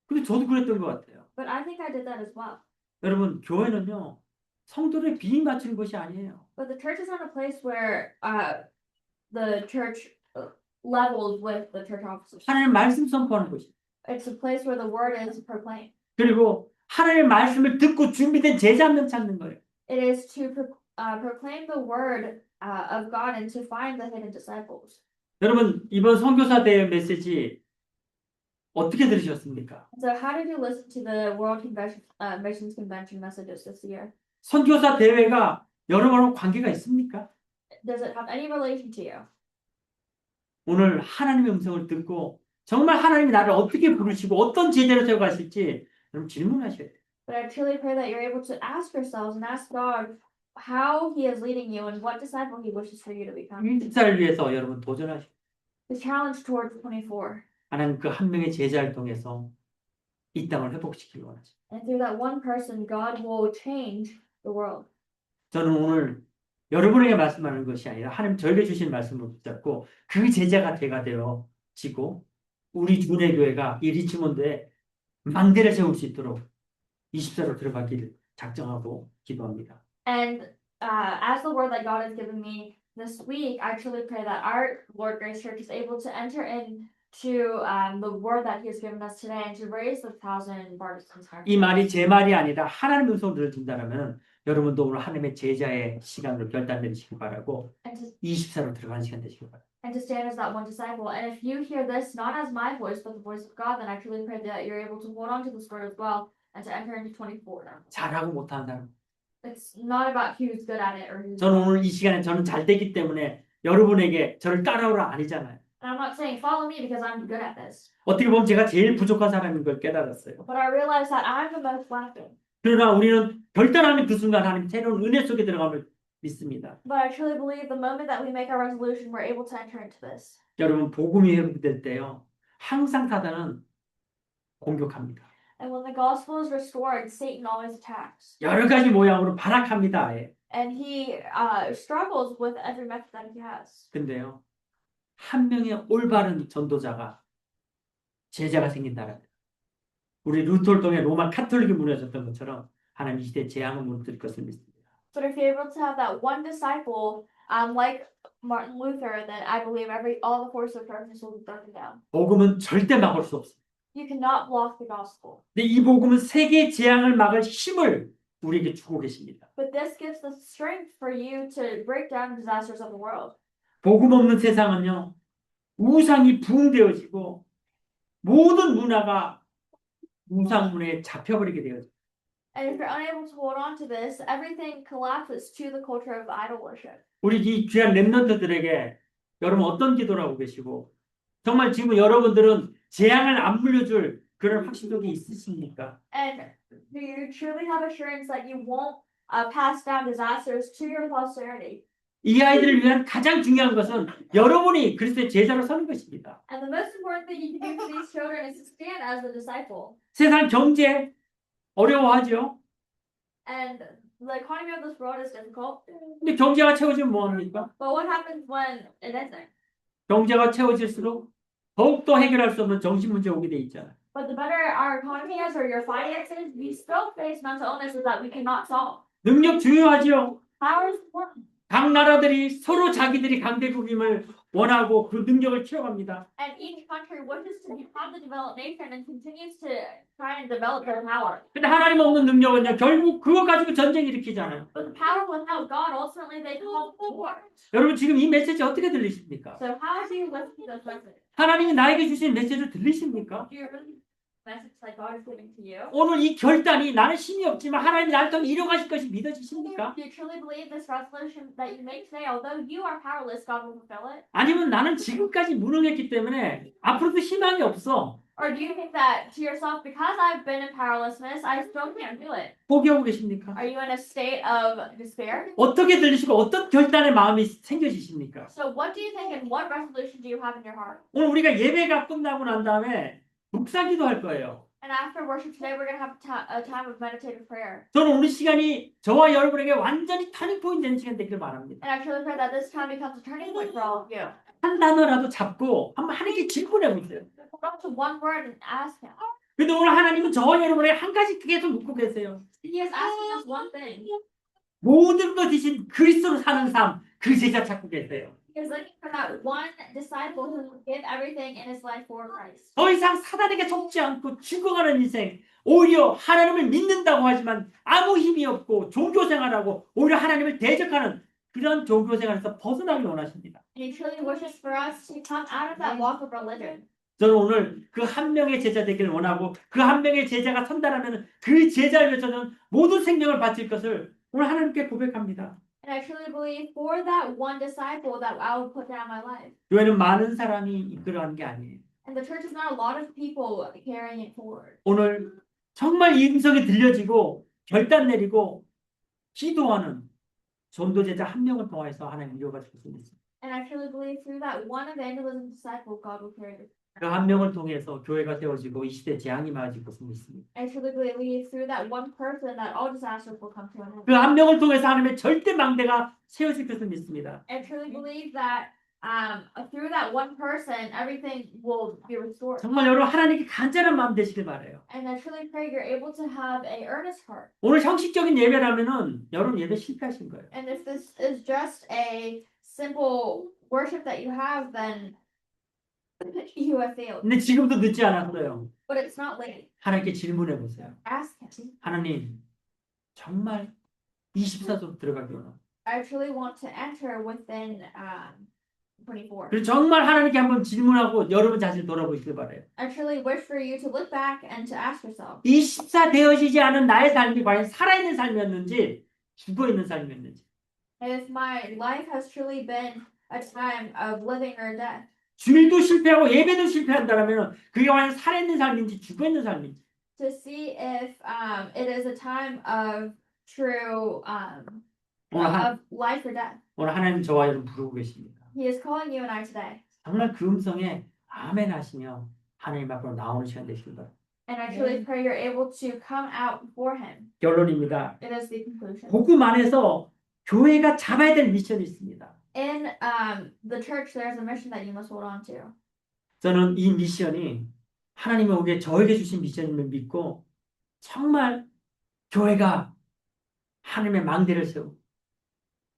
근데 저도 그랬던 것 같아요. But I think I did that as well. 여러분 교회는요. 성도들의 비위 맞추는 것이 아니에요. But the church is not a place where the church levels with the church officers. 하나님의 말씀 선포하는 것이. It's a place where the word is proclaimed. 그리고 하나님의 말씀을 듣고 준비된 제자 한 명 찾는 거예요. It is to proclaim the word of God and to find the hidden disciples. 여러분 이번 선교사 대회 메시지 어떻게 들으셨습니까? So how did you listen to the World Convention, Missions Convention messages this year? 선교사 대회가 여러분하고 관계가 있습니까? Does it have any relation to you? 오늘 하나님의 음성을 듣고 정말 하나님이 나를 어떻게 부르시고 어떤 제자로 세워가실지 여러분 질문하셔야 돼요. But I truly pray that you're able to ask yourselves and ask God how He is leading you and what disciple He wishes for you to become. 24를 위해서 여러분 도전하시고 The challenge towards 24. 하나님 그 한 명의 제자를 통해서 이 땅을 회복시키기 원하죠. And through that one person, God will change the world. 저는 오늘 여러분에게 말씀하는 것이 아니라 하나님 저에게 주신 말씀을 붙잡고 그 제자가 돼가 되어지고 우리 주의 교회가 이 리치몬드에 망대를 세울 수 있도록 24로 들어가기를 작정하고 기도합니다. And as the word that God has given me this week, I truly pray that our Lord Grace Church is able to enter into the word that He has given us today and to raise the 1,000 partisans. 이 말이 제 말이 아니라 하나님의 음성을 들어준다면 여러분도 오늘 하나님의 제자의 시간으로 결단되시기 바라고 And to 24로 들어가는 시간 되시기 바랍니다. and to stand as that one disciple. And if you hear this not as my voice, but the voice of God, then I truly pray that you're able to hold on to this word as well and to enter into 24. 잘하고 못하는 사람. It's not about who's good at it or who's 저는 not. 오늘 이 시간에 저는 잘 되기 때문에 여러분에게 저를 따라오라 아니잖아요. And I'm not saying follow me because I'm good at this, 어떻게 보면 제가 제일 부족한 사람인 걸 깨달았어요. but I realize that I'm the most lacking. 그러나 우리는 결단하는 그 순간 하나님 새로운 은혜 속에 들어감을 믿습니다. But I truly believe the moment that we make our resolution, we're able to enter into this. 여러분 복음이 회복될 때요. 항상 사단은 공격합니다. And when the gospel is restored, Satan always attacks. 여러 가지 모양으로 발악합니다. And he struggles with every method that he has. 근데요, 한 명의 올바른 전도자가 제자가 생긴다는 우리 루터를 통해 로마 카톨릭이 무너졌던 것처럼 하나님 이 시대에 재앙을 무너뜨릴 것을 믿습니다. But if you're able to have that one disciple, like Martin Luther, then I believe all the forces of darkness will be broken down. 복음은 절대 막을 수 없습니다. You cannot block the gospel. 근데 이 복음은 세계 재앙을 막을 힘을 우리에게 주고 계십니다. But this gives the strength for you to break down the disasters of the world. 복음 없는 세상은요, 우상이 부흥되어지고 모든 문화가 우상문에 잡혀버리게 되어져. And if you're unable to hold on to this, everything collapses to the culture of idol worship. 우리 이 귀한 렘넌트들에게 여러분 어떤 기도를 하고 계시고 정말 지금 여러분들은 재앙을 안 물려줄 그런 확신력이 있으십니까? And do you truly have assurance that you won't pass down disasters to your posterity? 이 아이들을 위한 가장 중요한 것은 여러분이 그리스도의 제자로 서는 것입니다. And the most important thing you can do for these children is to stand as a disciple. 세상 경제 어려워하죠. And the economy of this world is difficult. 근데 경제가 채워지면 뭐합니까? But what happens when it isn't? 경제가 채워질수록 더욱더 해결할 수 없는 정신 문제 오게 돼 있잖아요. But the better our economy is or your finances, we still face mental illnesses that we cannot solve. 능력 중요하지요. Power is important. 각 나라들이 서로 자기들이 강대국임을 원하고 그 능력을 키워갑니다. And each country wishes to become the developed nation and continues to try and develop their power. 근데 하나님 없는 능력은요, 결국 그거 가지고 전쟁 일으키잖아요. But the power without God, ultimately they call war. 여러분 지금 이 메시지 어떻게 들리십니까? So how do you listen to this message? 하나님이 나에게 주신 메시지를 들리십니까? Do you really message that God is giving to you? 오늘 이 결단이 나는 힘이 없지만 하나님이 나를 통해 이뤄가실 것이 믿어지십니까? Do you truly believe this resolution that you make today, although you are powerless, God will fulfill it? 아니면 나는 지금까지 무능했기 때문에 앞으로도 희망이 없어. Or do you think that to yourself, because I've been in powerlessness, I still can't do it? 포기하고 계십니까? Are you in a state of despair? 어떻게 들리시고 어떤 결단의 마음이 생겨지십니까? So what do you think and what resolution do you have in your heart? 오늘 우리가 예배가 끝나고 난 다음에 묵상기도 할 거예요. And after worship today, we're going to have a time of meditative prayer. 저는 오늘 시간이 저와 여러분에게 완전히 터닝 포인트 되는 시간 되길 바랍니다. And I truly pray that this time becomes a turning point for all of you. 한 단어라도 잡고 한번 하나님께 질문해 보세요. Hold on to one word and ask Him. 근데 오늘 하나님은 저와 여러분에게 한 가지 계속 묻고 계세요. He is asking us one thing. 모든 것 대신 그리스도로 사는 삶, 그 제자 찾고 계세요. He is looking for that one disciple who will give everything in his life for Christ. 더 이상 사단에게 속지 않고 죽어가는 인생, 오히려 하나님을 믿는다고 하지만 아무 힘이 없고 종교생활하고 오히려 하나님을 대적하는 그런 종교생활에서 벗어나기 원하십니다. And He truly wishes for us to come out of that walk of religion. 저는 오늘 그 한 명의 제자 되기를 원하고 그 한 명의 제자가 선다라면 그 제자를 위해 저는 모든 생명을 바칠 것을 오늘 하나님께 고백합니다. And I truly believe for that one disciple that I will put down my life. 교회는 많은 사람이 이끌어가는 게 아니에요. And the church is not a lot of people carrying it forward. 오늘 정말 이 음성이 들려지고 결단 내리고 기도하는 전도제자 한 명을 통해서 하나님 이루어가실 수 있습니다. And I truly believe through that one evangelism disciple, God will carry it. 그 한 명을 통해서 교회가 세워지고 이 시대 재앙이 맞을 것을 믿습니다. I truly believe through that one person that all disasters will come to an end. 그 한 명을 통해서 하나님의 절대 망대가 세워질 것을 믿습니다. I truly believe that through that one person, everything will be restored. 정말 여러분 하나님께 간절한 마음 되시길 바라요. And I truly pray you're able to have a earnest heart. 오늘 형식적인 예배라면은 여러분 예배 실패하신 거예요. And if this is just a simple worship that you have, then you have failed. 근데 지금도 늦지 않았어요. But it's not late. 하나님께 질문해 보세요. Ask Him. 하나님 정말 24도 들어가기 원합니다. I truly want to enter within 24. 그리고 정말 하나님께 한번 질문하고 여러분 자신을 돌아보시길 바라요. I truly wish for you to look back and to ask yourself, 24 되어지지 않은 나의 삶이 과연 살아있는 삶이었는지 죽어있는 삶이었는지 if my life has truly been a time of living or death. 주일도 실패하고 예배도 실패한다면 그게 과연 살아있는 삶인지 죽어있는 삶인지 To see if it is a time of true of life or death. 오늘 하나님 저와 여러분 부르고 계십니다. He is calling you and I today. 정말 그 음성에 아멘 하시며 하나님 앞으로 나오는 시간 되시길 바랍니다. And I truly pray you're able to come out before Him. 결론입니다. It is the conclusion. 복음 안에서 교회가 잡아야 될 미션이 있습니다. In the church, there's a mission that you must hold on to. 저는 이 미션이 하나님이 우리에게 저에게 주신 미션임을 믿고 정말 교회가 하나님의 망대를 세우고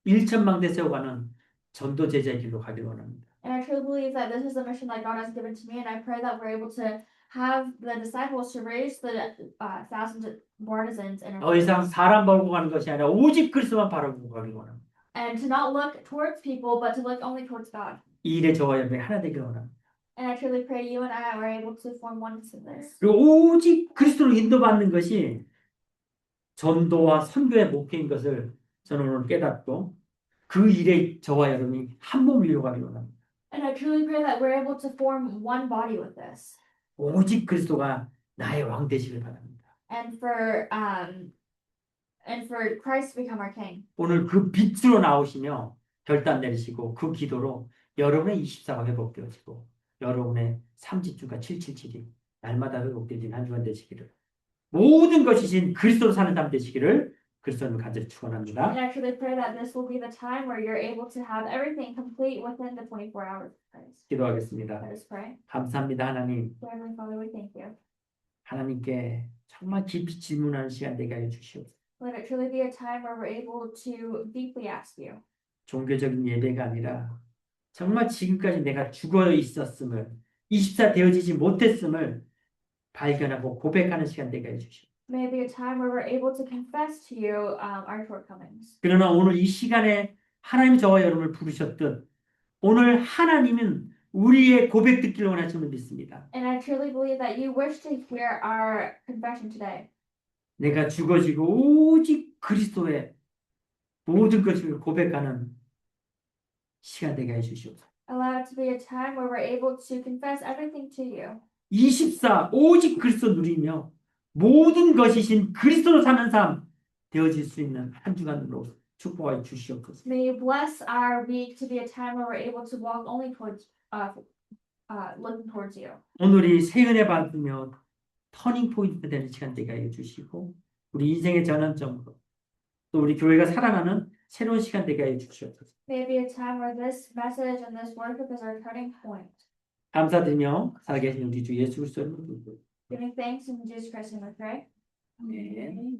일천망대 세워가는 전도 제자의 길로 가기를 원합니다. And I truly believe that this is a mission that God has given to me, and I pray that we're able to have the disciples to raise the thousand partisans in 더 our 이상 church. 사람 보고 가는 것이 아니라 오직 그리스도만 바라보고 가기를 원합니다. And to not look towards people, but to look only towards God. 이 일에 저와 여러분이 하나 되기를 원합니다. And I truly pray you and I are able to form oneness in this. 그리고 오직 그리스도로 인도받는 것이 전도와 선교의 목표인 것을 저는 오늘 깨닫고 그 일에 저와 여러분이 한 몸을 이루어가기를 원합니다. And I truly pray that we're able to form one body with this. 오직 그리스도가 나의 왕 되시길 바랍니다. And for Christ to become our king. 오늘 그 빛으로 나오시며 결단 내리시고 그 기도로 여러분의 24가 회복되어지고 여러분의 3집주가 777이 날마다 회복되어진 한 주간 되시기를 모든 것이신 그리스도로 사는 삶 되시기를 그리스도는 간절히 축원합니다. And I truly pray that this will be the time where you're able to have everything complete within the 24 hours of Christ. 기도하겠습니다. Let us pray. 감사합니다 하나님. Heavenly Father, we thank you. 하나님께 정말 깊이 질문하는 시간 되게 하여 주시옵소서. Let it truly be a time where we're able to deeply ask you. 종교적인 예배가 아니라 정말 지금까지 내가 죽어 있었음을 24 되어지지 못했음을 발견하고 고백하는 시간 되게 해주시오. May it be a time where we're able to confess to you our shortcomings. 그러나 오늘 이 시간에 하나님 저와 여러분을 부르셨듯 오늘 하나님은 우리의 고백 듣기를 원하시는 믿습니다. And I truly believe that you wish to hear our confession today. 내가 죽어지고 오직 그리스도의 모든 것을 고백하는 시간 되게 해주시옵소서. Allow it to be a time where we're able to confess everything to you. 24 오직 그리스도 누리며 모든 것이신 그리스도로 사는 삶 되어질 수 있는 한 주간으로 축복하여 주시옵소서. May you bless our week to be a time where we're able to walk only towards, looking towards you. 오늘이 새 은혜 받으며 터닝 포인트 되는 시간 되게 하여 주시고 우리 인생의 전환점으로 또 우리 교회가 살아나는 새로운 시간 되게 하여 주시옵소서. May it be a time where this message and this worship is our turning point. 감사드리며 살아계신 우리 주 예수 그리스도를 부르고 Giving thanks in Jesus Christ's name, I pray. 아멘.